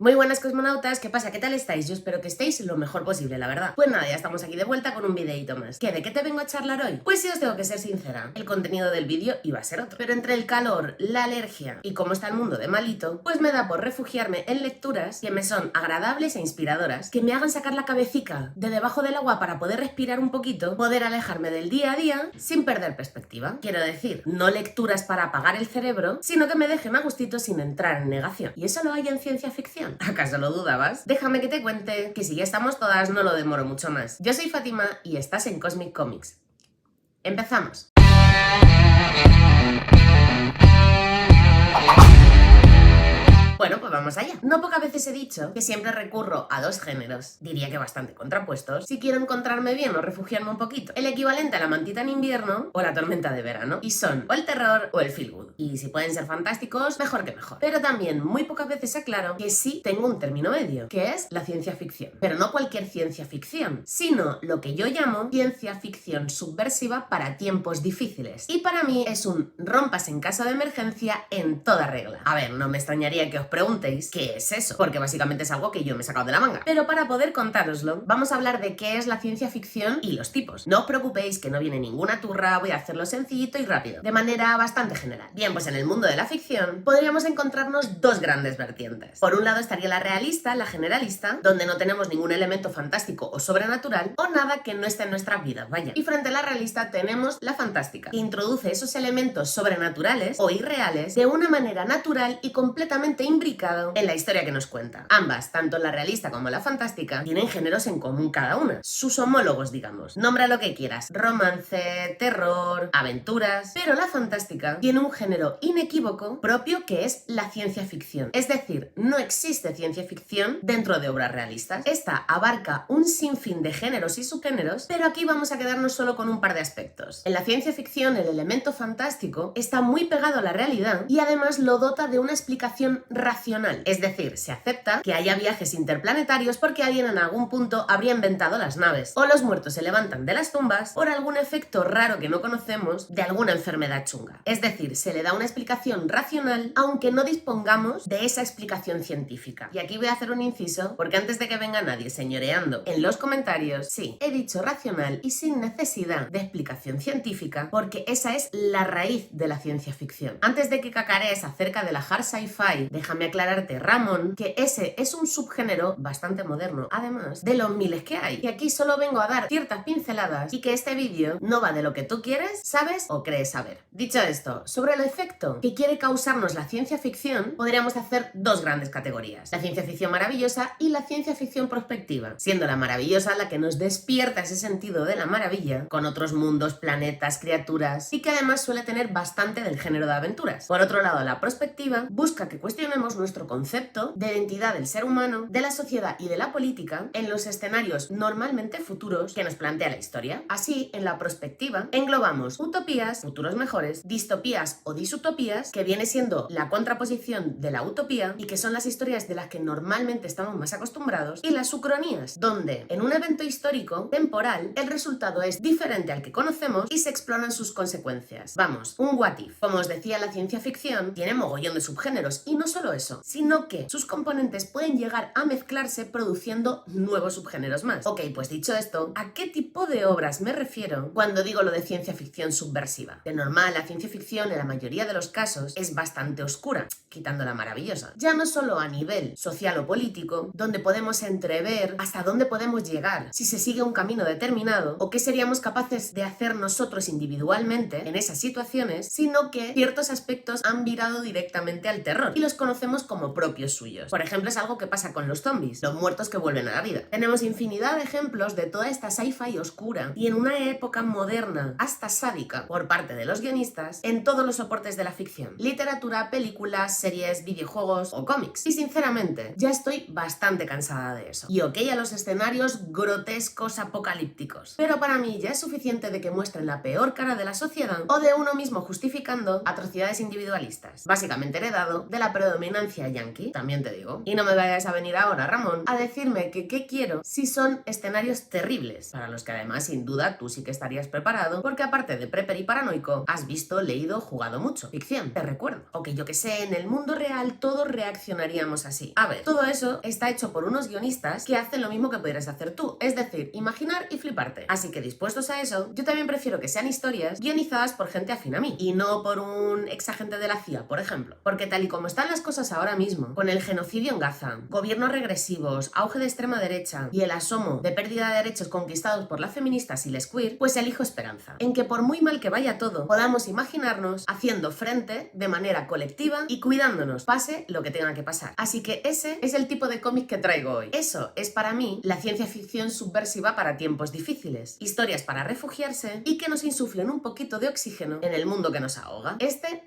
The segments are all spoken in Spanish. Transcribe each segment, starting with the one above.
Muy buenas cosmonautas, ¿qué pasa? ¿Qué tal estáis? Yo espero que estéis lo mejor posible, la verdad. Pues nada, ya estamos aquí de vuelta con un videito más. ¿De qué te vengo a charlar hoy? Pues sí, os tengo que ser sincera, el contenido del vídeo iba a ser otro. Pero entre el calor, la alergia y cómo está el mundo de malito, pues me da por refugiarme en lecturas que me son agradables e inspiradoras, que me hagan sacar la cabecica de debajo del agua para poder respirar un poquito, poder alejarme del día a día sin perder perspectiva. Quiero decir, no lecturas para apagar el cerebro, sino que me dejen a gustito sin entrar en negación. ¿Y eso lo hay en ciencia ficción? ¿Acaso lo dudabas? Déjame que te cuente que si ya estamos todas no lo demoro mucho más. Yo soy Fátima y estás en Cosmic Comics. ¡Empezamos! Bueno, pues vamos allá. No pocas veces he dicho que siempre recurro a dos géneros, diría que bastante contrapuestos, si quiero encontrarme bien o refugiarme un poquito. El equivalente a la mantita en invierno o la tormenta de verano. Y son o el terror o el feel good. Y si pueden ser fantásticos, mejor que mejor. Pero también muy pocas veces aclaro que sí tengo un término medio, que es la ciencia ficción. Pero no cualquier ciencia ficción, sino lo que yo llamo ciencia ficción subversiva para tiempos difíciles. Y para mí es un rompas en caso de emergencia en toda regla. A ver, no me extrañaría que os preguntéis qué es eso, porque básicamente es algo que yo me he sacado de la manga. Pero para poder contároslo, vamos a hablar de qué es la ciencia ficción y los tipos. No os preocupéis que no viene ninguna turra, voy a hacerlo sencillito y rápido, de manera bastante general. Bien, pues en el mundo de la ficción podríamos encontrarnos dos grandes vertientes. Por un lado estaría la realista, la generalista, donde no tenemos ningún elemento fantástico o sobrenatural, o nada que no esté en nuestras vidas, vaya. Y frente a la realista tenemos la fantástica, que introduce esos elementos sobrenaturales o irreales de una manera natural y completamente imbricado en la historia que nos cuenta. Ambas, tanto la realista como la fantástica, tienen géneros en común cada una, sus homólogos, digamos. Nombra lo que quieras, romance, terror, aventuras, pero la fantástica tiene un género inequívoco propio que es la ciencia ficción. Es decir, no existe ciencia ficción dentro de obras realistas. Esta abarca un sinfín de géneros y subgéneros, pero aquí vamos a quedarnos solo con un par de aspectos. En la ciencia ficción, el elemento fantástico está muy pegado a la realidad y además lo dota de una explicación racional, es decir, se acepta que haya viajes interplanetarios porque alguien en algún punto habría inventado las naves, o los muertos se levantan de las tumbas por algún efecto raro que no conocemos de alguna enfermedad chunga. Es decir, se le da una explicación racional aunque no dispongamos de esa explicación científica. Y aquí voy a hacer un inciso porque antes de que venga nadie señoreando en los comentarios, sí, he dicho racional y sin necesidad de explicación científica porque esa es la raíz de la ciencia ficción. Antes de que cacarees acerca de la hard sci-fi, déjame aclararte, Ramón, que ese es un subgénero bastante moderno, además de los miles que hay. Y aquí solo vengo a dar ciertas pinceladas y que este vídeo no va de lo que tú quieres, sabes o crees saber. Dicho esto, sobre el efecto que quiere causarnos la ciencia ficción, podríamos hacer dos grandes categorías: la ciencia ficción maravillosa y la ciencia ficción prospectiva, siendo la maravillosa la que nos despierta ese sentido de la maravilla, con otros mundos, planetas, criaturas, y que además suele tener bastante del género de aventuras. Por otro lado, la prospectiva busca que cuestionemos nuestro concepto de identidad del ser humano, de la sociedad y de la política en los escenarios normalmente futuros que nos plantea la historia. Así, en la prospectiva englobamos utopías, futuros mejores, distopías o disutopías, que viene siendo la contraposición de la utopía y que son las historias de las que normalmente estamos más acostumbrados, y las ucronías, donde en un evento histórico temporal el resultado es diferente al que conocemos y se exploran sus consecuencias. Vamos, un what if. Como os decía, la ciencia ficción tiene mogollón de subgéneros y no solo eso, sino que sus componentes pueden llegar a mezclarse produciendo nuevos subgéneros más. Ok, pues dicho esto, ¿a qué tipo de obras me refiero cuando digo lo de ciencia ficción subversiva? De normal, la ciencia ficción en la mayoría de los casos es bastante oscura, quitando la maravillosa. Ya no solo a nivel social o político, donde podemos entrever hasta dónde podemos llegar si se sigue un camino determinado o qué seríamos capaces de hacer nosotros individualmente en esas situaciones, sino que ciertos aspectos han virado directamente al terror y los conocemos como propios suyos. Por ejemplo, es algo que pasa con los zombies, los muertos que vuelven a la vida. Tenemos infinidad de ejemplos de toda esta sci-fi oscura y en una época moderna, hasta sádica, por parte de los guionistas, en todos los soportes de la ficción: literatura, películas, series, videojuegos o cómics. Y sinceramente, ya estoy bastante cansada de eso. Y ok a los escenarios grotescos apocalípticos, pero para mí ya es suficiente de que muestren la peor cara de la sociedad o de uno mismo justificando atrocidades individualistas, básicamente heredado de la predominancia predominancia yankee, también te digo. Y no me vayas a venir ahora, Ramón, a decirme que qué quiero si son escenarios terribles, para los que además sin duda tú sí que estarías preparado, porque aparte de prepper y paranoico, has visto, leído, jugado mucho. Ficción, te recuerdo. O que yo que sé, en el mundo real todos reaccionaríamos así. A ver, todo eso está hecho por unos guionistas que hacen lo mismo que podrías hacer tú, es decir, imaginar y fliparte. Así que dispuestos a eso, yo también prefiero que sean historias guionizadas por gente afín a mí, y no por un exagente de la CIA, por ejemplo. Porque tal y como están las cosas ahora mismo, con el genocidio en Gaza, gobiernos regresivos, auge de extrema derecha y el asomo de pérdida de derechos conquistados por las feministas y les queer, pues elijo esperanza. En que por muy mal que vaya todo, podamos imaginarnos haciendo frente de manera colectiva y cuidándonos, pase lo que tenga que pasar. Así que ese es el tipo de cómic que traigo hoy. Eso es para mí la ciencia ficción subversiva para tiempos difíciles. Historias para refugiarse y que nos insuflen un poquito de oxígeno en el mundo que nos ahoga.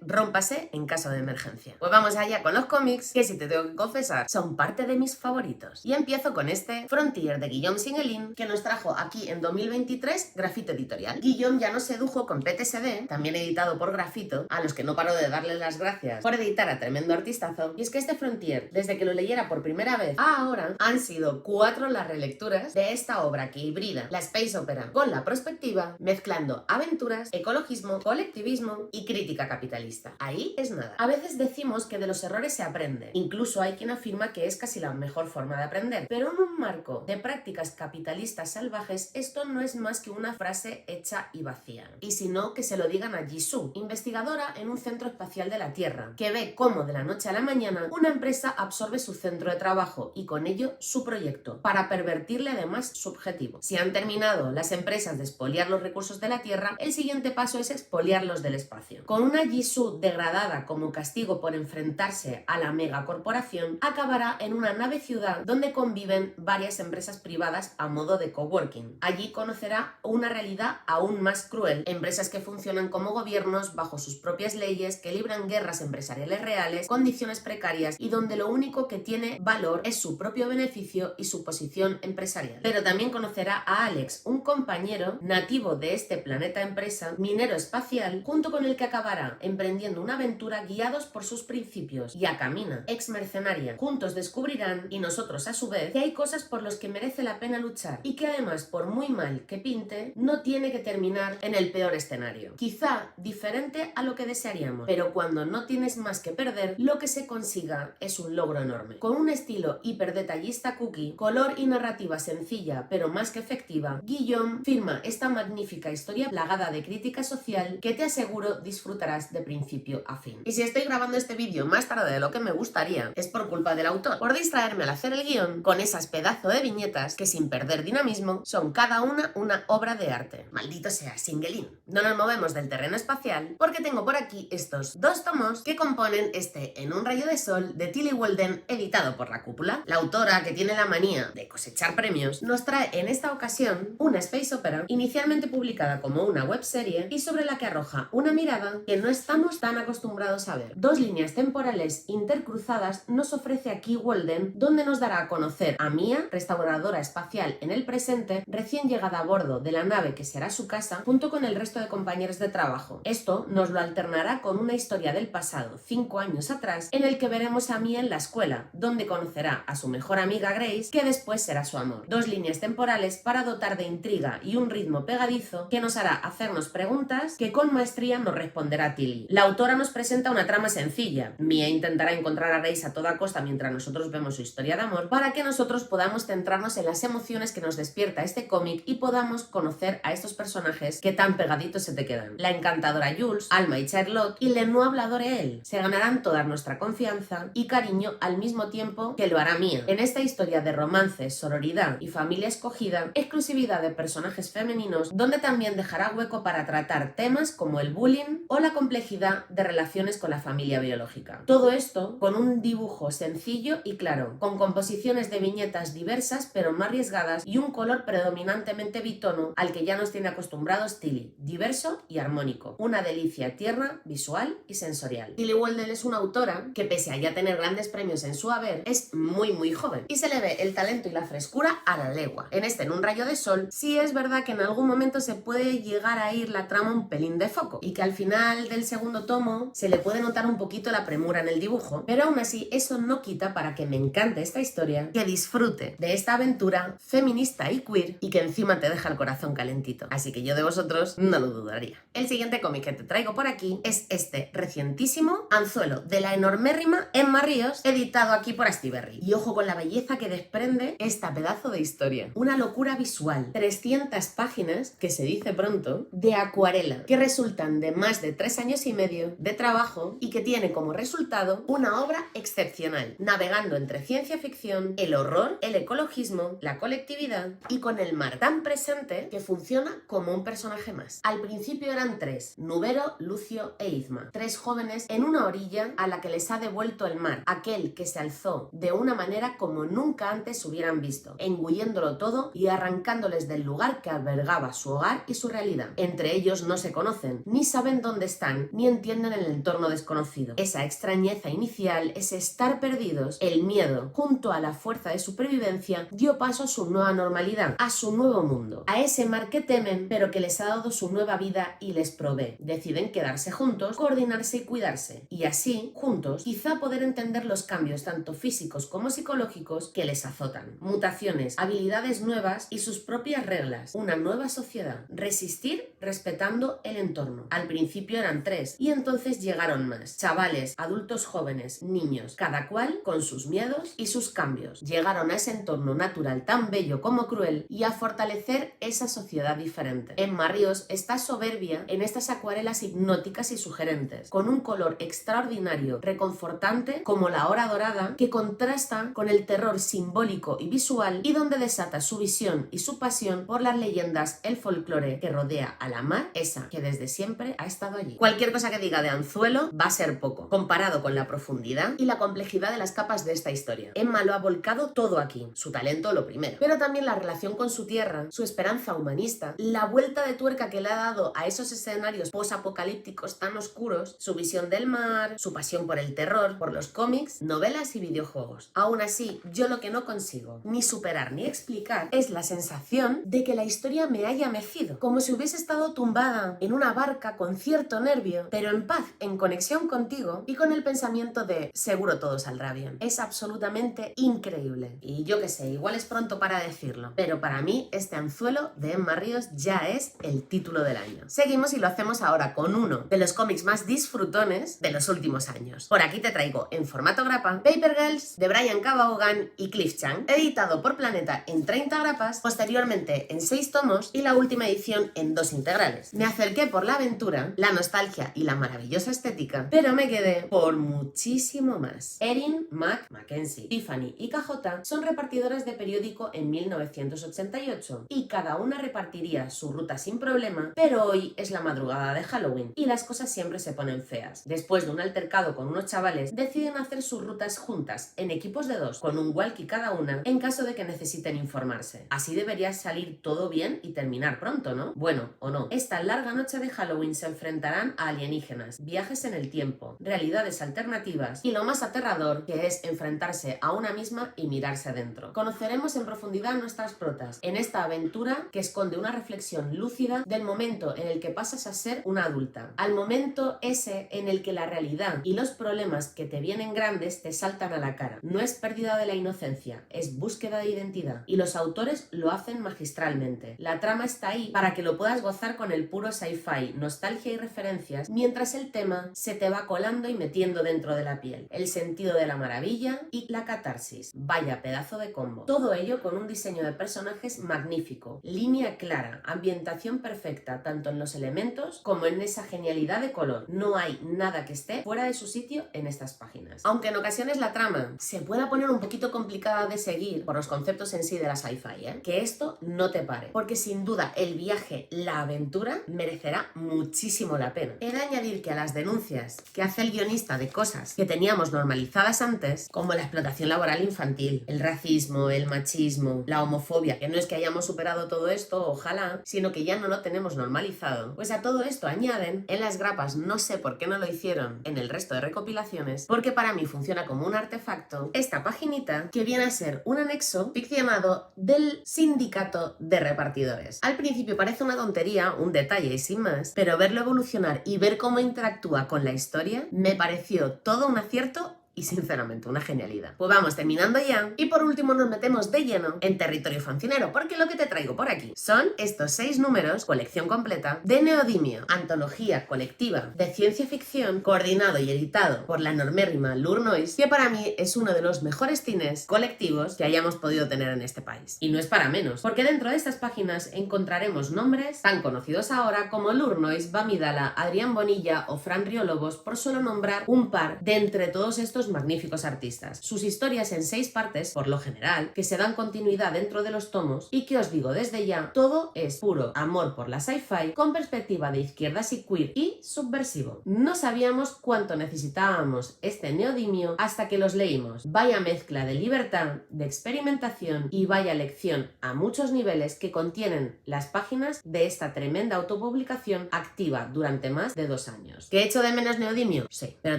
Rómpase en caso de emergencia. Pues vamos allá con los cómics, que si te tengo que confesar, son parte de mis favoritos. Y empiezo con este Frontier de Guillaume Singelin, que nos trajo aquí en 2023 Grafito Editorial. Guillaume ya nos sedujo con PTSD, también editado por Grafito, a los que no paro de darles las gracias por editar a tremendo artistazo. Y es que este Frontier, desde que lo leyera por primera vez a ahora, han sido 4 las relecturas de esta obra que hibrida la space opera con la prospectiva, mezclando aventuras, ecologismo, colectivismo y crítica capitalista. Ahí es nada. A veces decimos que de los errores se aprende. Incluso hay quien afirma que es casi la mejor forma de aprender. Pero en un marco de prácticas capitalistas salvajes, esto no es más que una frase hecha y vacía. Y si no, que se lo digan a Jisoo, investigadora en un centro espacial de la Tierra, que ve cómo de la noche a la mañana una empresa absorbe su centro de trabajo y con ello su proyecto, para pervertirle además su objetivo. Si han terminado las empresas de expoliar los recursos de la Tierra, el siguiente paso es expoliarlos del espacio. Con una Jisoo degradada como castigo por enfrentarse a la megacorporación, acabará en una nave ciudad donde conviven varias empresas privadas a modo de coworking. Allí conocerá una realidad aún más cruel, empresas que funcionan como gobiernos bajo sus propias leyes, que libran guerras empresariales reales, condiciones precarias y donde lo único que tiene valor es su propio beneficio y su posición empresarial. Pero también conocerá a Alex, un compañero nativo de este planeta empresa, minero espacial, junto con el que acabará emprendiendo una aventura guiados por sus principios, y a Camina, ex mercenaria. Juntos descubrirán, y nosotros a su vez, que hay cosas por las que merece la pena luchar y que además, por muy mal que pinte, no tiene que terminar en el peor escenario. Quizá diferente a lo que desearíamos, pero cuando no tienes más que perder, lo que se consiga es un logro enorme. Con un estilo hiper detallista cookie, color y narrativa sencilla pero más que efectiva, Guillaume firma esta magnífica historia plagada de crítica social que te aseguro disfrutarás de principio a fin. Y si estoy grabando este vídeo más tarde de lo que me gustaría, es por culpa del autor, por distraerme al hacer el guión con esas pedazos de viñetas que, sin perder dinamismo, son cada una obra de arte. Maldito sea Singelin. No nos movemos del terreno espacial porque tengo por aquí estos 2 tomos que componen este En un rayo de sol de Tillie Walden, editado por La Cúpula. La autora, que tiene la manía de cosechar premios, nos trae en esta ocasión una space opera inicialmente publicada como una webserie y sobre la que arroja una mirada que no estamos tan acostumbrados a ver. 2 líneas temporales intercruzadas nos ofrece aquí Walden, donde nos dará a conocer a Mia, restauradora espacial en el presente, recién llegada a bordo de la nave que será su casa, junto con el resto de compañeros de trabajo. Esto nos lo alternará con una historia del pasado, 5 años atrás, en el que veremos a Mia en la escuela, donde conocerá a su mejor amiga Grace, que después será su amor. 2 líneas temporales para dotar de intriga y un ritmo pegadizo que nos hará hacernos preguntas que con maestría nos responderá Tillie. La autora nos presenta una trama sencilla. Mia intentará encontrar a Grace a toda costa mientras nosotros vemos su historia de amor, para que nosotros podamos centrarnos en las emociones que nos despierta este cómic y podamos conocer a estos personajes que tan pegaditos se te quedan. La encantadora Jules, Alma y Charlotte, y el no hablador él se ganarán toda nuestra confianza y cariño al mismo tiempo que lo hará Mia. En esta historia de romance, sororidad y familia escogida, exclusividad de personajes femeninos, donde también dejará hueco para tratar temas como el bullying o la complejidad de relaciones con la familia biológica. Todo esto con un dibujo sencillo y claro, con composiciones de viñetas diversas pero más arriesgadas y un color predominantemente bitono al que ya nos tiene acostumbrados Tillie, diverso y armónico. Una delicia tierna, visual y sensorial. Tillie Walden es una autora que, pese a ya tener grandes premios en su haber, es muy joven y se le ve el talento y la frescura a la legua. En este En un rayo de sol, sí es verdad que en algún momento se puede llegar a ir la trama un pelín de foco y que al final del segundo tomo se le puede notar un poquito la premura en el dibujo. dibujo, pero aún así eso no quita para que me encante esta historia, que disfrute de esta aventura feminista y queer y que encima te deja el corazón calentito. Así que yo de vosotros no lo dudaría. El siguiente cómic que te traigo por aquí es este recientísimo Anzuelo, de la enormérrima Emma Ríos, editado aquí por Astiberri. Y ojo con la belleza que desprende esta pedazo de historia. Una locura visual, 300 páginas, que se dice pronto, de acuarela, que resultan de más de 3 años y medio de trabajo y que tiene como resultado una obra excepcional, navegando entre ciencia ficción, el horror, el ecologismo, la colectividad y con el mar tan presente que funciona como un personaje más. Al principio eran 3, Nubero, Lucio e Izma, 3 jóvenes en una orilla a la que les ha devuelto el mar, aquel que se alzó de una manera como nunca antes hubieran visto, engulléndolo todo y arrancándoles del lugar que albergaba su hogar y su realidad. Entre ellos no se conocen, ni saben dónde están, ni entienden el entorno desconocido. Esa extrañeza inicial, ese estar perdidos, el miedo, junto a la fuerza de supervivencia, dio paso a su nueva normalidad, a su nuevo mundo, a ese mar que temen, pero que les ha dado su nueva vida y les provee. Deciden quedarse juntos, coordinarse y cuidarse, y así, juntos, quizá poder entender los cambios tanto físicos como psicológicos que les azotan. Mutaciones, habilidades nuevas y sus propias reglas, una nueva sociedad. Resistir respetando el entorno. Al principio eran 3 y entonces llegaron más. Chavales, adultos jóvenes, niños, cada cual con sus miedos y sus cambios. Llegaron a ese entorno natural tan bello como cruel y a fortalecer esa sociedad diferente. Emma Ríos está soberbia en estas acuarelas hipnóticas y sugerentes, con un color extraordinario, reconfortante como la hora dorada, que contrasta con el terror simbólico y visual y donde desata su visión y su pasión por las leyendas, el folclore que rodea a la mar, esa que desde siempre ha estado allí. Cualquier cosa que diga de Anzuelo va a ser poco, comparado con la profundidad y la complejidad de las capas de esta historia. Emma lo ha volcado todo aquí, su talento lo primero, pero también la relación con su tierra, su esperanza humanista, la vuelta de tuerca que le ha dado a esos escenarios posapocalípticos tan oscuros, su visión del mar, su pasión por el terror, por los cómics, novelas y videojuegos. Aún así, yo lo que no consigo ni superar ni explicar es la sensación de que la historia me haya mecido, como si hubiese estado tumbada en una barca con cierto nervio, pero en paz, en conexión contigo y con el pensamiento de seguro todo saldrá bien. Es absolutamente increíble. Y yo qué sé, igual es pronto para decirlo, pero para mí este Anzuelo de Emma Ríos ya es el título del año. Seguimos y lo hacemos ahora con uno de los cómics más disfrutones de los últimos años. Por aquí te traigo en formato grapa Paper Girls de Brian K. Vaughan y Cliff Chiang, editado por Planeta en 30 grapas, posteriormente en 6 tomos y la última edición en 2 integrales. Me acerqué por la aventura, la nostalgia y la maravillosa estética, pero me quedé por muchísimo más. Erin, Mac, Mackenzie, Tiffany y KJ son repartidoras de periódico en 1988 y cada una repartiría su ruta sin problema, pero hoy es la madrugada de Halloween y las cosas siempre se ponen feas. Después de un altercado con unos chavales, deciden hacer sus rutas juntas, en equipos de 2, con un walkie cada una, en caso de que necesiten informarse. Así debería salir todo bien y terminar pronto, ¿no? Bueno, o no. Esta larga noche de Halloween se enfrentarán a alienígenas, viajes en el tiempo, realidades alternativas y lo más aterrador, que es enfrentarse a una misma y mirarse adentro. Conoceremos en profundidad nuestras protas en esta aventura que esconde una reflexión lúcida del momento en el que pasas a ser una adulta, al momento ese en el que la realidad y los problemas que te vienen grandes te saltan a la cara. No es pérdida de la inocencia, es búsqueda de identidad y los autores lo hacen magistralmente. La trama está ahí para que lo puedas gozar con el puro sci-fi, nostalgia y referencias, mientras el tema se te va colando y metiendo dentro de la piel. El sentido de la maravilla y la catarsis. Vaya pedazo de combo. Todo ello con un diseño de personajes magnífico, línea clara, ambientación perfecta, tanto en los elementos como en esa genialidad de color. No hay nada que esté fuera de su sitio en estas páginas. Aunque en ocasiones la trama se pueda poner un poquito complicada de seguir por los conceptos en sí de la sci-fi, que esto no te pare, porque sin duda el viaje, la aventura, merecerá muchísimo la pena. He de añadir que a las denuncias que hace el guionista de cosas que teníamos normalizadas antes, como la explotación laboral infantil, el racismo, el machismo, la homofobia, que no es que hayamos superado todo esto, ojalá, sino que ya no lo tenemos normalizado, pues a todo esto añaden en las grapas, no sé por qué no lo hicieron en el resto de recopilaciones, porque para mí funciona como un artefacto, esta paginita que viene a ser un anexo ficcionado del sindicato de repartidores. Al principio parece una tontería, un detalle y sin más, pero verlo evolucionar y ver cómo interactúa con la historia me pareció todo un acierto y sinceramente una genialidad. Pues vamos terminando ya y por último nos metemos de lleno en territorio fancinero, porque lo que te traigo por aquí son estos 6 números, colección completa, de Neodimio, antología colectiva de ciencia ficción, coordinado y editado por la enormérrima Lurnois, que para mí es uno de los mejores cines colectivos que hayamos podido tener en este país. Y no es para menos, porque dentro de estas páginas encontraremos nombres tan conocidos ahora como Lurnois, Bamidala, Adrián Bonilla o Fran Riolobos, por solo nombrar un par de entre todos estos magníficos artistas. Sus historias en 6 partes, por lo general, que se dan continuidad dentro de los tomos y que os digo desde ya, todo es puro amor por la sci-fi con perspectiva de izquierdas y queer y subversivo. No sabíamos cuánto necesitábamos este Neodimio hasta que los leímos. Vaya mezcla de libertad, de experimentación y vaya lección a muchos niveles que contienen las páginas de esta tremenda autopublicación activa durante más de 2 años. ¿Que he hecho de menos Neodimio? Sí, pero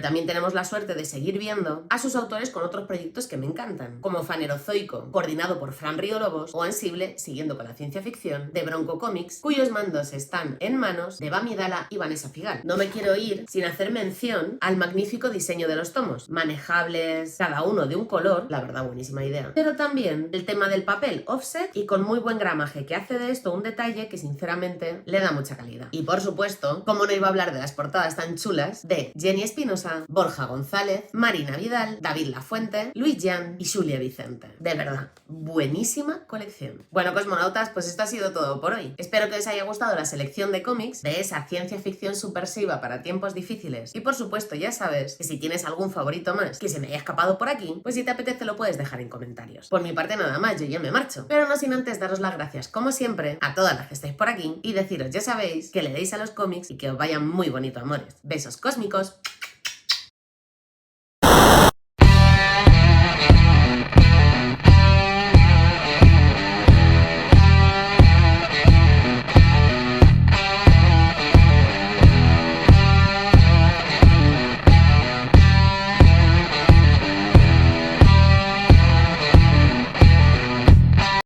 también tenemos la suerte de seguir viendo a sus autores con otros proyectos que me encantan, como Fanerozoico, coordinado por Fran Riolobos, o Ansible, siguiendo con la ciencia ficción, de Bronco Comics, cuyos mandos están en manos de Bamidala y Vanessa Figal. No me quiero ir sin hacer mención al magnífico diseño de los tomos, manejables, cada uno de un color, la verdad buenísima idea, pero también el tema del papel offset y con muy buen gramaje, que hace de esto un detalle que sinceramente le da mucha calidad. Y por supuesto, como no iba a hablar de las portadas tan chulas de Jenny Espinosa, Borja González, Marina Vidal, David Lafuente, Luis Jan y Julia Vicente. De verdad, buenísima colección. Bueno, cosmonautas, pues esto ha sido todo por hoy. Espero que os haya gustado la selección de cómics de esa ciencia ficción subversiva para tiempos difíciles. Y por supuesto, ya sabes que si tienes algún favorito más que se me haya escapado por aquí, pues si te apetece lo puedes dejar en comentarios. Por mi parte nada más, yo ya me marcho. Pero no sin antes daros las gracias, como siempre, a todas las que estáis por aquí y deciros, ya sabéis, que le deis a los cómics y que os vayan muy bonito, amores. Besos cósmicos.